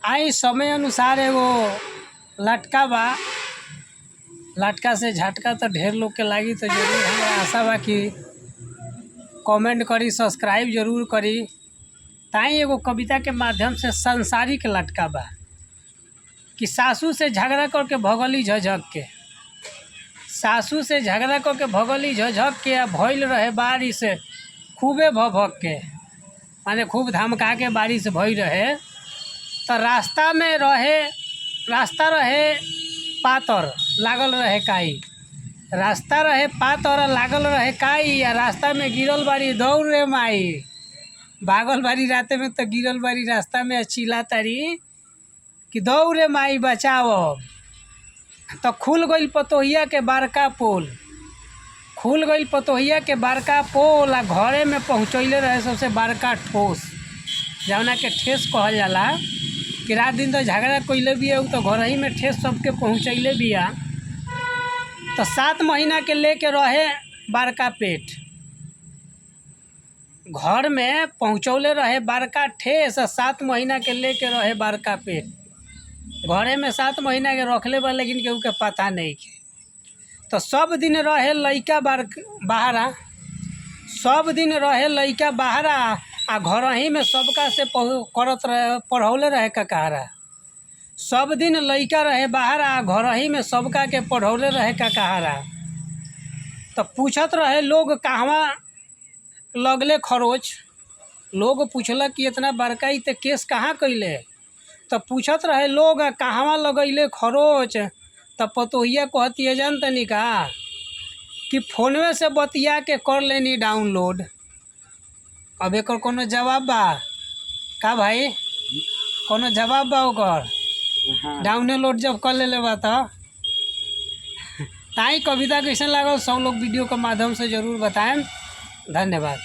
आई समय अनुसार एगो लटका बा। लटका से झटका तो ढेर लोग के लागी, तो जरूर हमरा आशा बा कि कमेंट करी, सब्सक्राइब जरूर करी। ताई एगो कविता के माध्यम से संसारिक लटका बा कि सासू से झगड़ा करके भगली झझक के, सासू से झगड़ा करके भगली झझक के, भइल रहे बारिश खूबे भभक के, माने खूब धमका के बारिश भई रहे। तो रास्ता रहे पातर लागल रहे काई, रास्ता रहे पातर लागल रहे काई, या रास्ता में गिरल बारी दौड़ रे माई, भागल बारी राते में तो गिरल बारी रास्ता में, चिल्ला तारी कि दौड़ रे माई बचाओ। तो खुल गई पतोहिया के बड़का पोल, खुल गई पतोहिया के बड़का पोल, आ घरे में पहुँचैले रहे सबसे बड़का ठोस, जौना के ठेस कहल जाला कि रात दिन तो झगड़ा कइले बिया, तो घर ही में ठेस सबके पहुँचैले बिया। तो 7 महीना के लेके रहे बड़का पेट, घर में पहुँचौले रहे बड़का ठेस, 7 महीना के लेके रहे बड़का पेट। घरे में 7 महीना के रखले बा, लेकिन केहू के पता नहीं के। तो सब दिन रहे लइका बहरा, सब दिन रहे लइका बहरा, आ घर ही में सबका से करत रहे, पढ़ौले रहे ककारा। सब दिन लइका रहे बहरा, घर ही में सबका के पढ़ौले रहे ककारा। तो पूछत रहे लोग कहवा लगले खरोच, लोग पूछलक कि इतना बड़का ही ते केस कहाँ कैले। तो पूछत रहे लोग कहवा लगैले खरोच। तो पतोहिया कहती है जान तनी का कि फोनवे से बतिया के कर लेनी डाउनलोड। अब एक कोनो जवाब बा का भाई, कोनो जवाब बा ओकर? डाउनलोड जब कर ले बा तो ताई कविता कैसन लागल सब लोग वीडियो के माध्यम से जरूर बताएं। धन्यवाद।